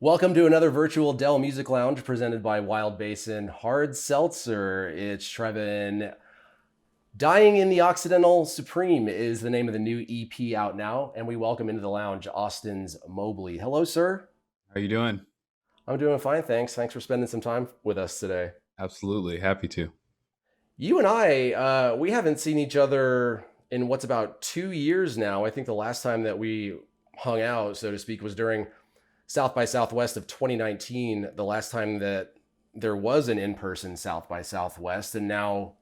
Welcome to another virtual Dell Music Lounge presented by Wild Basin Hard Seltzer. It's Trevin. Dying in the Occidental Supreme is the name of the new EP out now, and we welcome into the lounge Austin's Mobley. Hello, sir. How you doing? I'm doing fine, thanks. Thanks for spending some time with us today. Absolutely. Happy to. You and I, we haven't seen each other in what's about 2 years now. I think the last time that we hung out, so to speak, was during South by Southwest of 2019, the last time that there was an in-person South by Southwest, and now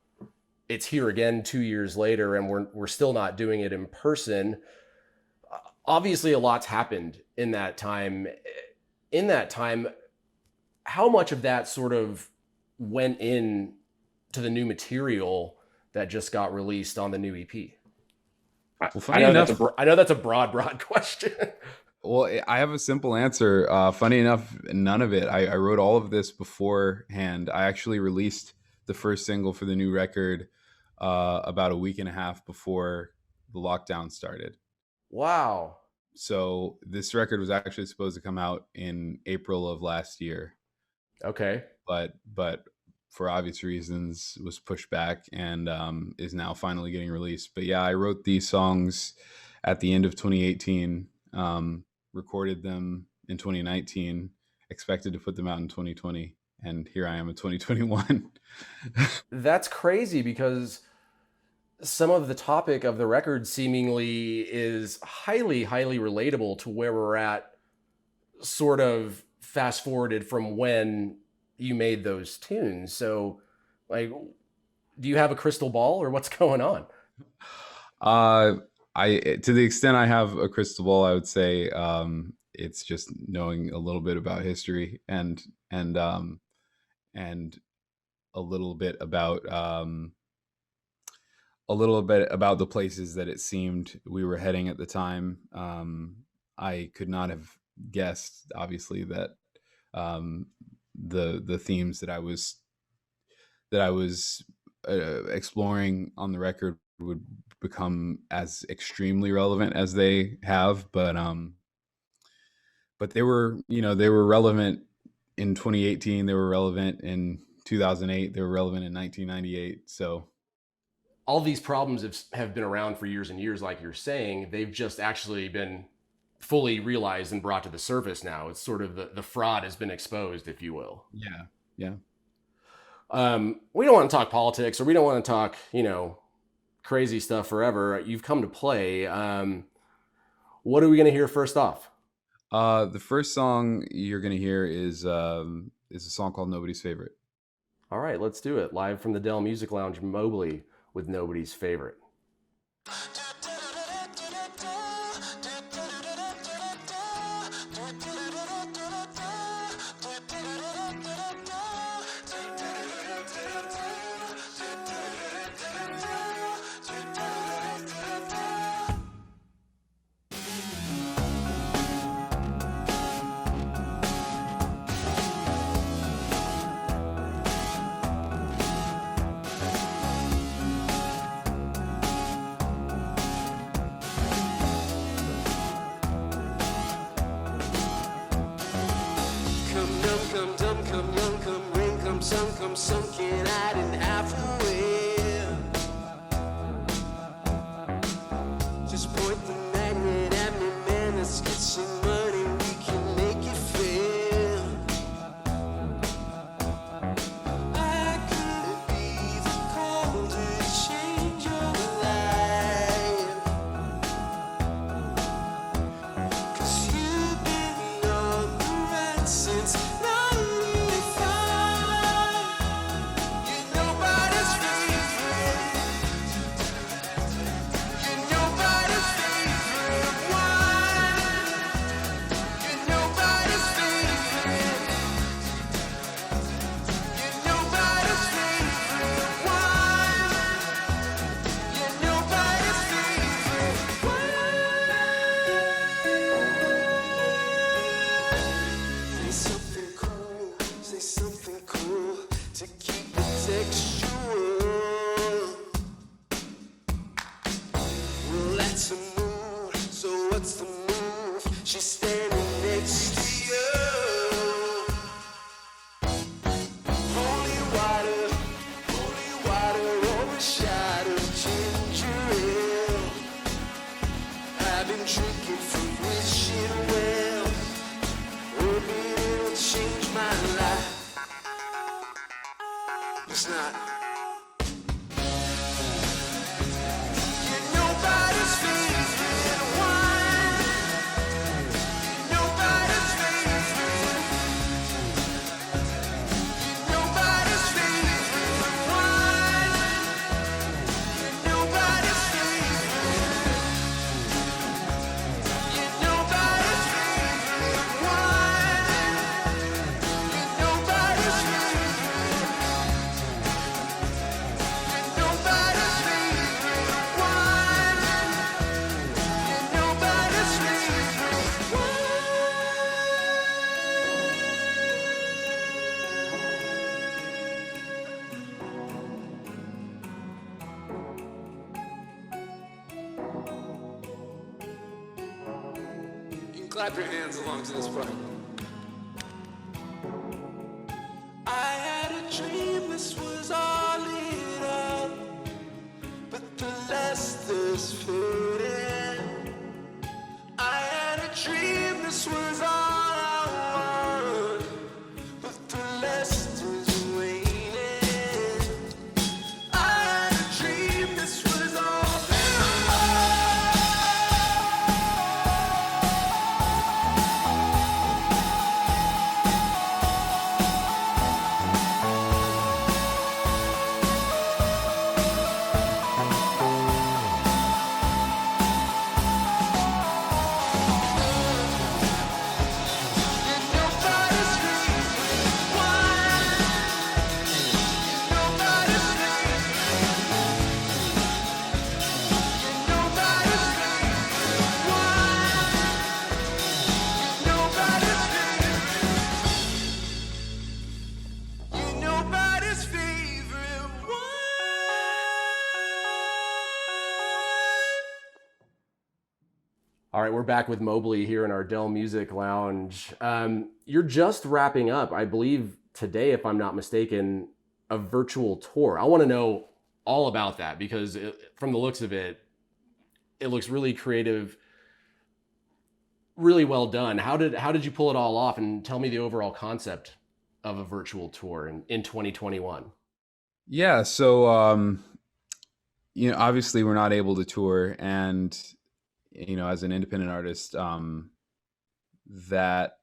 it's here again 2 years later, and we're still not doing it in person. Obviously, a lot's happened in that time. In that time, how much of that sort of went in to the new material that just got released on the new EP? Well, funny enough, I know that's a broad question. well, I have a simple answer. Funny enough, none of it. I wrote all of this beforehand. I actually released the first single for the new record about a week and a half before the lockdown started. Wow. So this record was actually supposed to come out in April of last year, Okay. but for obvious reasons was pushed back and is now finally getting released. But yeah, I wrote these songs at the end of 2018, recorded them in 2019, expected to put them out in 2020, and here I am in 2021. That's crazy because some of the topic of the record seemingly is highly, highly relatable to where we're at, sort of fast forwarded from when you made those tunes. So, like, do you have a crystal ball or what's going on? To the extent I have a crystal ball, I would say it's just knowing a little bit about history and a little bit about the places that it seemed we were heading at the time. I could not have guessed, obviously, that the themes that I was exploring on the record would become as extremely relevant as they have. But they were relevant in 2018. They were relevant in 2008. They were relevant in 1998. So All these problems have been around for years and years, like you're saying. They've just actually been fully realized and brought to the surface now. It's sort of the fraud has been exposed, if you will. yeah. We don't want to talk politics or we don't want to talk, crazy stuff forever. You've come to play. What are we going to hear first off? The first song you're gonna hear is a song called "Nobody's Favorite." All right, let's do it. Live from the Dell Music Lounge, Mobley with Nobody's Favorite. Come sunken out and halfway. Just point the magnet at me, man. Let's get some money. We can make it fair. I could be the call to change your life. 'Cause you've been on the right since 95. What's the move? She's standing next to you. I've been drinking from wishing well, hoping it'll change my life. It's not. You're nobody's favorite wine. You're nobody's favorite. You're nobody's favorite wine. You're nobody's favorite. You're nobody's favorite wine. You're nobody's favorite. Nobody's favorite wine. You're nobody's favorite wine. You can clap your hands along to this part. I had a dream this was all lit up, but the luster's fading. I had a dream this was all I want, but the luster's waning. I had a dream this was all there nobody's favorite wine. Nobody's favorite. Nobody's favorite wine. Nobody's favorite. Nobody's favorite wine. All right, we're back with Mobley here in our Dell Music Lounge. You're just wrapping up, I believe, today, if I'm not mistaken, a virtual tour. I want to know all about that because from the looks of it, it looks really creative, really well done. How did you pull it all off? And tell me the overall concept of a virtual tour in 2021. Yeah, so obviously we're not able to tour, and as an independent artist, that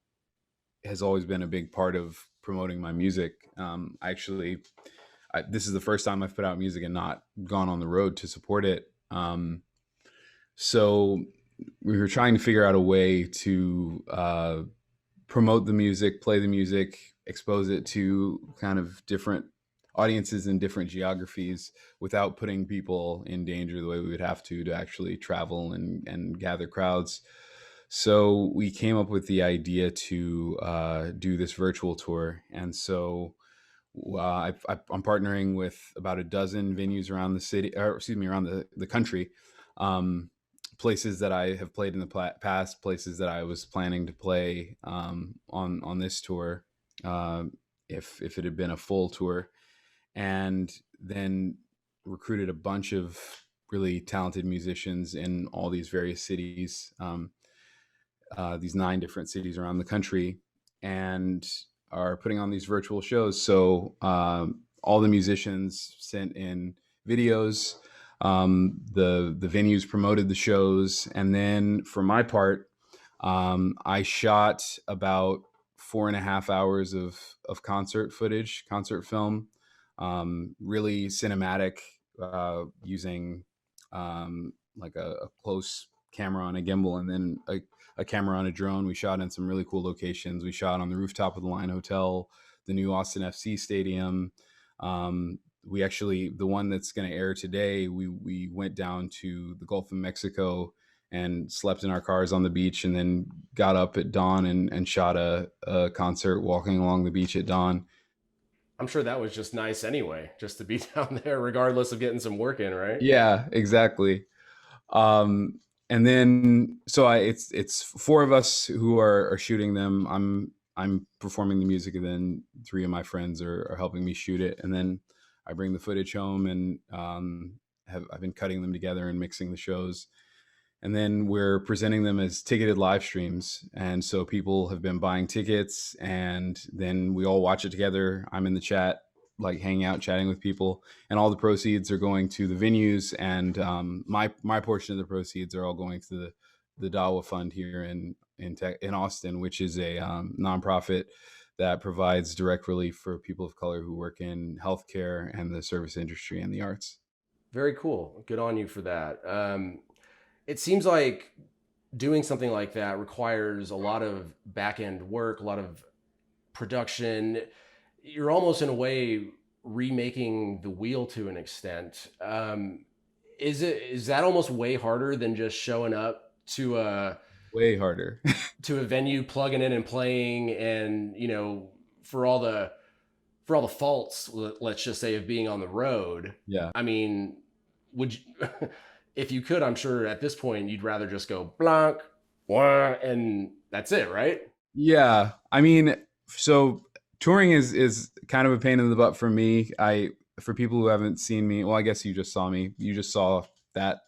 has always been a big part of promoting my music. This is the first time I've put out music and not gone on the road to support it. So we were trying to figure out a way to promote the music, play the music, expose it to kind of different audiences in different geographies without putting people in danger the way we would have to actually travel and gather crowds. So we came up with the idea to do this virtual tour. And so I'm partnering with about a dozen venues around the city, or excuse me, around the country. Places that I have played in the past, places that I was planning to play on this tour, if it had been a full tour, and then recruited a bunch of really talented musicians in all these various cities, these 9 different cities around the country, and are putting on these virtual shows. So all the musicians sent in videos. The venues promoted the shows, and then for my part, I shot about 4.5 hours of concert footage, concert film, really cinematic, using like a close camera on a gimbal, and then a camera on a drone. We shot in some really cool locations. We shot on the rooftop of the Line Hotel, the new Austin FC Stadium. We actually, the one that's going to air today, we went down to the Gulf of Mexico and slept in our cars on the beach, and then got up at dawn and shot a concert walking along the beach at dawn. I'm sure that was just nice anyway, just to be down there, regardless of getting some work in, right? Yeah, exactly. And then, so it's 4 of us who are shooting them. I'm performing the music, and then 3 of my friends are helping me shoot it. And then I bring the footage home, and I've been cutting them together and mixing the shows. And then we're presenting them as ticketed live streams. And so people have been buying tickets, and then we all watch it together. I'm in the chat, like hanging out, chatting with people, and all the proceeds are going to the venues. And my portion of the proceeds are all going to the Dawa Fund here in Austin, which is a nonprofit that provides direct relief for people of color who work in healthcare and the service industry and the arts. Very cool. Good on you for that. It seems like doing something like that requires a lot of back end work, a lot of production. You're almost in a way remaking the wheel to an extent. Is that almost way harder than just showing up to a way harder to a venue, plugging in and playing, and for all the faults, let's just say, of being on the road? Yeah. I mean, would you, if you could, I'm sure at this point you'd rather just go blank, and that's it, right? Yeah. I mean, so touring is kind of a pain in the butt for me. For people who haven't seen me, well, I guess you just saw me. You just saw that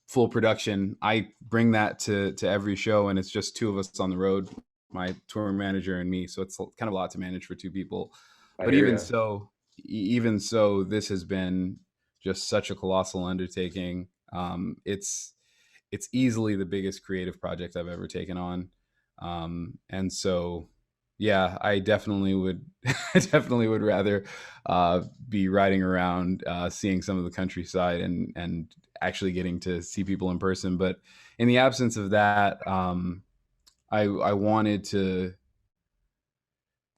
full production. I bring that to every show, and it's just two of us on the road, my touring manager and me. So it's kind of a lot to manage for two people. But even so, this has been just such a colossal undertaking. It's easily the biggest creative project I've ever taken on. And so, yeah, I definitely would rather be riding around, seeing some of the countryside and actually getting to see people in person. But in the absence of that, I wanted to.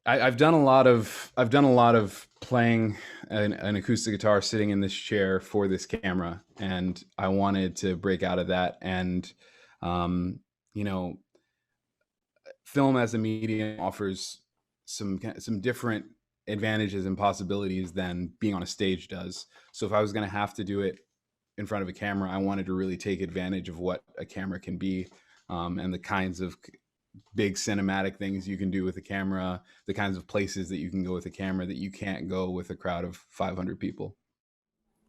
I've done a lot of playing an acoustic guitar sitting in this chair for this camera, and I wanted to break out of that. And film as a medium offers some different advantages and possibilities than being on a stage does. So if I was going to have to do it in front of a camera, I wanted to really take advantage of what a camera can be, and the kinds of big cinematic things you can do with a camera, the kinds of places that you can go with a camera that you can't go with a crowd of 500 people.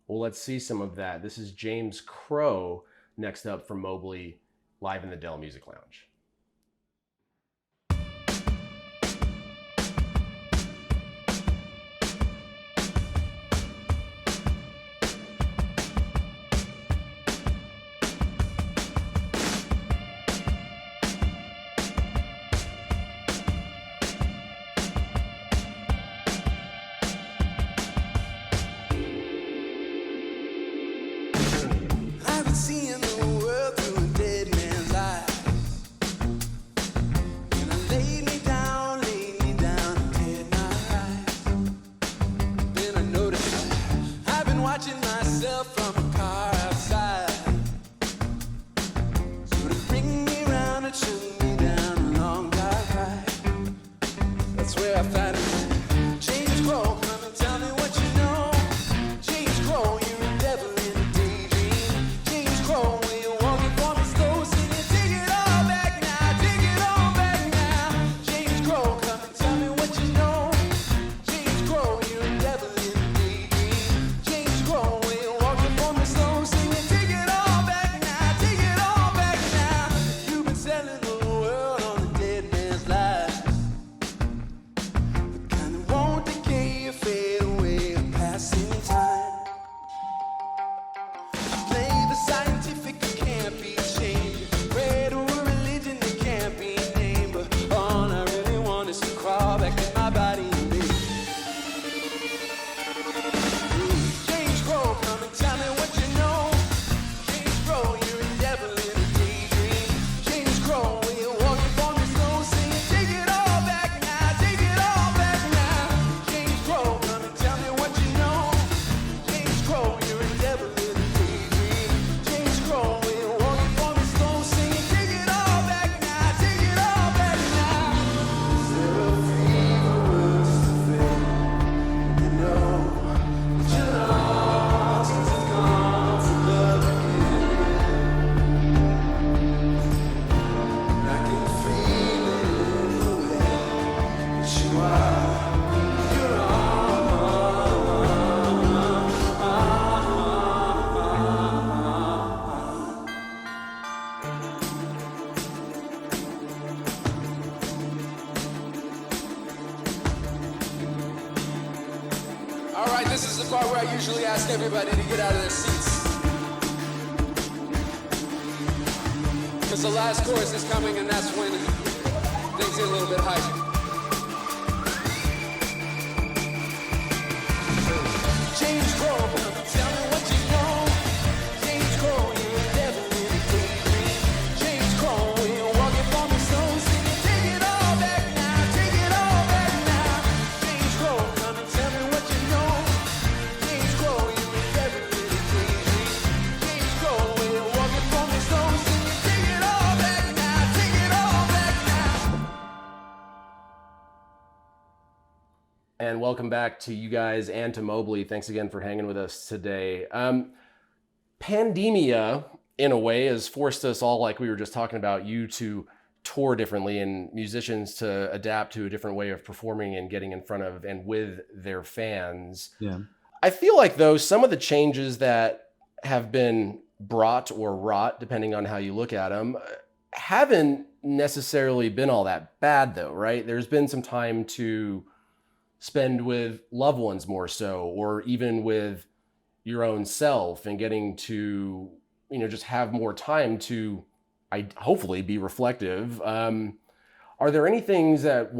Well, let's see some of that. This is James Crow next up from Mobley, live in the Dell Music Lounge. I've been seeing the world through a dead man's eyes. right, this is the part where I usually ask everybody to get out of their seats. Because the last chorus is coming, and that's when things get a little bit hype. James Crow, tell me what you know. James Crow, you're definitely daydream. James Crow, you're walking for me slow, singing, take it all back now, take it all back now. James Crow, come and tell me what you know. James Crow, you're definitely daydream. James Crow, you're walking for me slow, singing, take it all back now, take it all back now. And welcome back to you guys and to Mobley. Thanks again for hanging with us today. Pandemia, in a way, has forced us all, like we were just talking about, you to tour differently and musicians to adapt to a different way of performing and getting in front of and with their fans. Yeah. I feel like, though, some of the changes that have been brought or wrought, depending on how you look at them, haven't necessarily been all that bad, though, right? There's been some time to spend with loved ones more so, or even with your own self, and getting to, just have more time to, hopefully be reflective. Are there any things that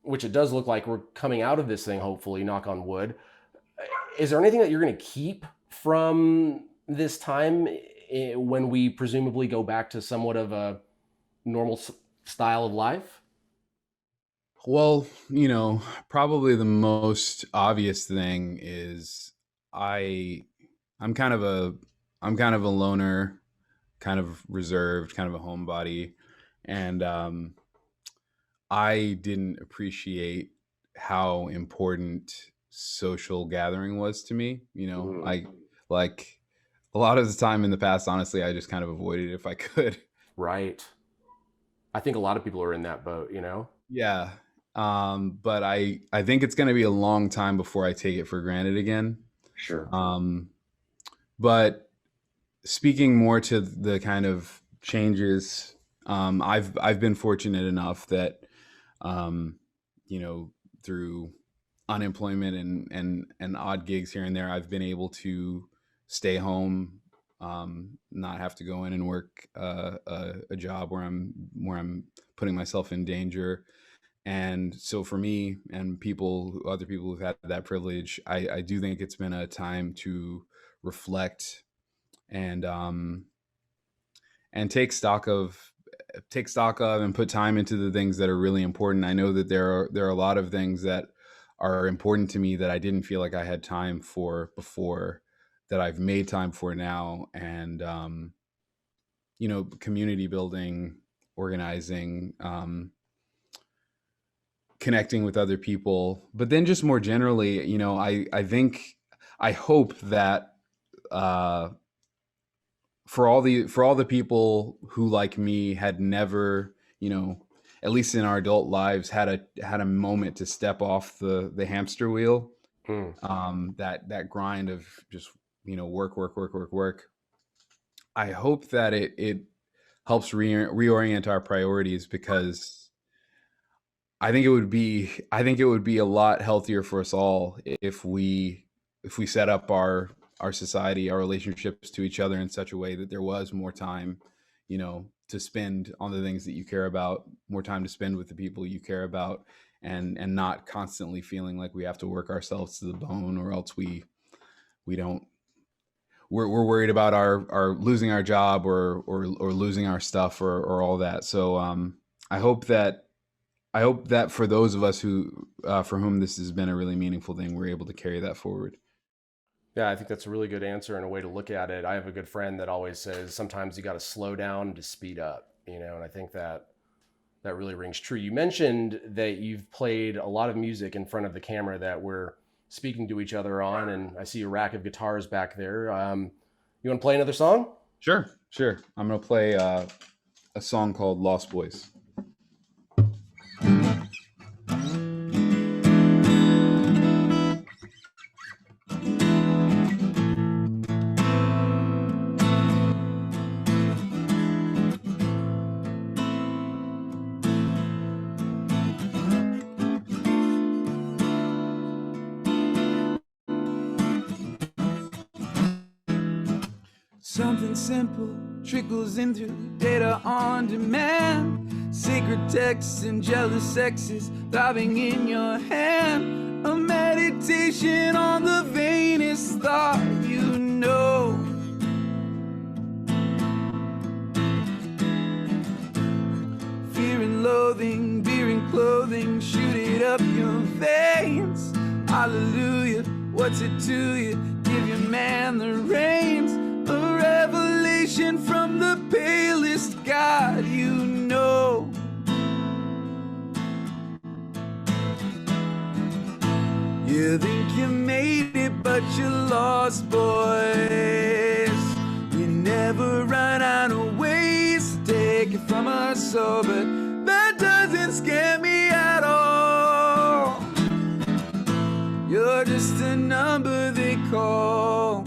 which it does look like we're coming out of this thing, hopefully, knock on wood, is there anything that you're going to keep from this time when we presumably go back to somewhat of a normal style of life? Well, probably the most obvious thing is I'm kind of a loner, kind of reserved, kind of a homebody, and I didn't appreciate how important social gathering was to me. I like a lot of the time in the past, honestly, I just kind of avoided it if I could. Right. I think a lot of people are in that boat, Yeah. But I think it's going to be a long time before I take it for granted again. Sure. But speaking more to the kind of changes, I've been fortunate enough that, through unemployment and odd gigs here and there, I've been able to stay home, not have to go in and work a job where I'm putting myself in danger. And so for me and other people who've had that privilege, I do think it's been a time to reflect and take stock of and put time into the things that are really important. I know that there are a lot of things that are important to me that I didn't feel like I had time for before, that I've made time for now. And community building, organizing, connecting with other people, but then just more generally, I hope that for all the people who, like me, had never, at least in our adult lives, had a moment to step off the hamster wheel, that grind of just work. I hope that it helps reorient our priorities, because I think it would be a lot healthier for us all if we set up our society, our relationships to each other in such a way that there was more time, to spend on the things that you care about, more time to spend with the people you care about, and not constantly feeling like we have to work ourselves to the bone, or else we're worried about our losing our job or losing our stuff or all that. So I hope that for those of us who for whom this has been a really meaningful thing, we're able to carry that forward. Yeah, I think that's a really good answer and a way to look at it. I have a good friend that always says sometimes you got to slow down to speed up, and I think that really rings true. You mentioned that you've played a lot of music in front of the camera that we're speaking to each other on, and I see a rack of guitars back there. You want to play another song? Sure. I'm going to play a song called Lost Boys. Something simple trickles in through data on demand. Sacred texts and jealous sexes throbbing in your hand. A meditation on the vainest thought you know. Fear and loathing, beer and clothing, shoot it up your veins. Hallelujah, what's it to you? Give your man the reins. A revelation from the palest God you know. You think you made it, but you're lost, boys. You never run out of ways to take it from us, so but that doesn't scare me at all. You're just a number they call.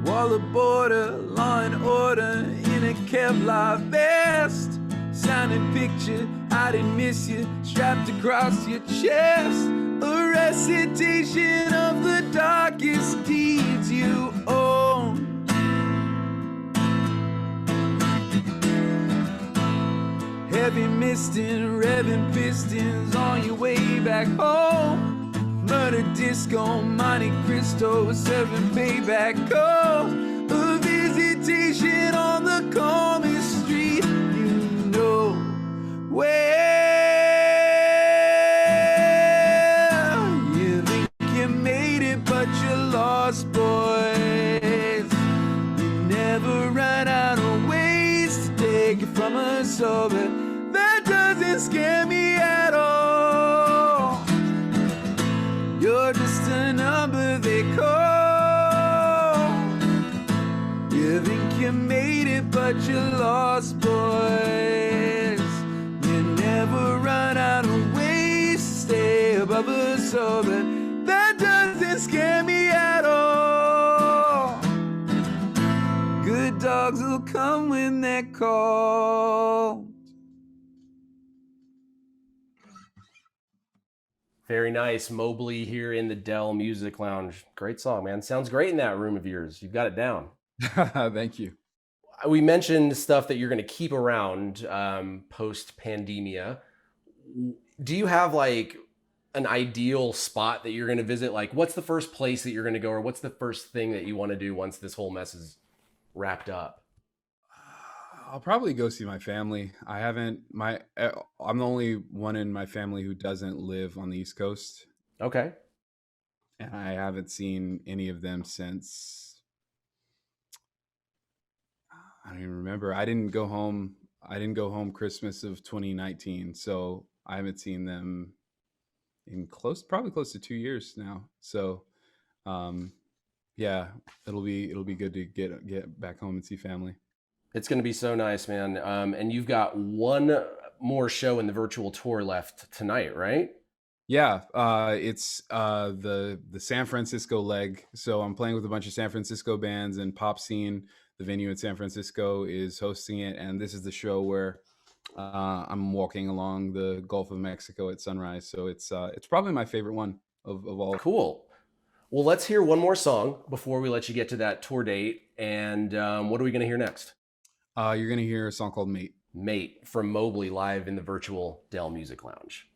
Wall of border, law and order in a Kevlar vest. Sounding picture, I didn't miss you, strapped across your chest. A recitation of the darkest deeds you own. Heavy misting, revving pistons on your way back home. Murder disco, Monte Cristo, serving payback. Oh, a visitation on the calmest street you know. Well, you think you made it, but you're lost, boys. You never run out of ways to take it from us, so but that doesn't scare me at all. You're just a number they call. You think you made it, but you're lost, boys. You never run out of ways to stay above us, so but that doesn't scare me at all. Good dogs will come when they're called. Very nice. Mobley here in the Dell Music Lounge. Great song, man. Sounds great in that room of yours. You've got it down. Thank you. We mentioned stuff that you're going to keep around post-pandemia. Do you have like an ideal spot that you're going to visit? Like, what's the first place that you're going to go, or what's the first thing that you want to do once this whole mess is wrapped up? I'll probably go see my family. I'm the only one in my family who doesn't live on the East Coast. Okay. And I haven't seen any of them since, I don't even remember. I didn't go home Christmas of 2019. So I haven't seen them in probably close to 2 years now. So, yeah, it'll be good to get back home and see family. It's going to be so nice, man. And you've got one more show in the virtual tour left tonight, right? Yeah, it's the San Francisco leg. So I'm playing with a bunch of San Francisco bands, and Pop Scene, the venue in San Francisco, is hosting it. And this is the show where I'm walking along the Gulf of Mexico at sunrise. So it's probably my favorite one of all. Cool. Well, let's hear one more song before we let you get to that tour date. And what are we going to hear next? You're going to hear a song called Mate. Mate from Mobley live in the virtual Dell Music Lounge.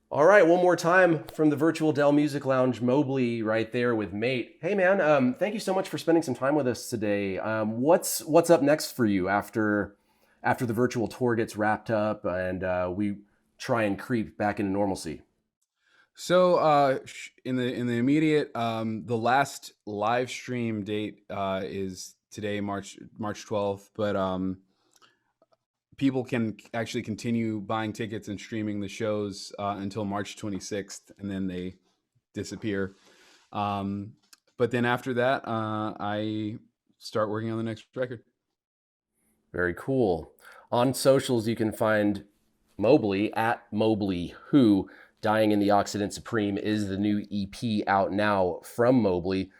All right, one more time from the virtual Dell Music Lounge, Mobley right there with Mate. Hey man, thank you so much for spending some time with us today. What's up next for you after the virtual tour gets wrapped up and we try and creep back into normalcy? So in the immediate, the last live stream date is today, March 12th, but people can actually continue buying tickets and streaming the shows until March 26th, and then they disappear. But then after that, I start working on the next record. Very cool. On socials, you can find Mobley at Mobley Who. Dying in the Occident Supreme is the new EP out now from Mobley.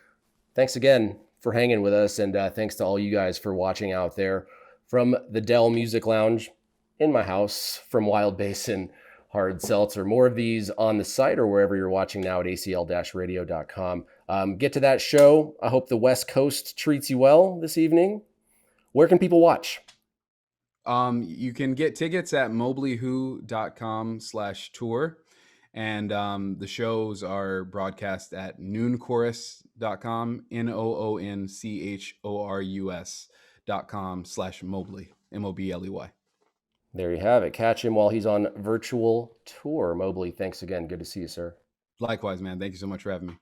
Thanks again for hanging with us, and thanks to all you guys for watching out there. From the Dell Music Lounge in my house, from Wild Basin Hard Seltzer. More of these on the site or wherever you're watching now at acl-radio.com. Get to that show. I hope the West Coast treats you well this evening. Where can people watch? You can get tickets at mobleywho.com/tour. And the shows are broadcast at noonchorus.com, noonchorus.com/Mobley, Mobley. There you have it. Catch him while he's on virtual tour. Mobley, thanks again. Good to see you, sir. Likewise, man. Thank you so much for having me.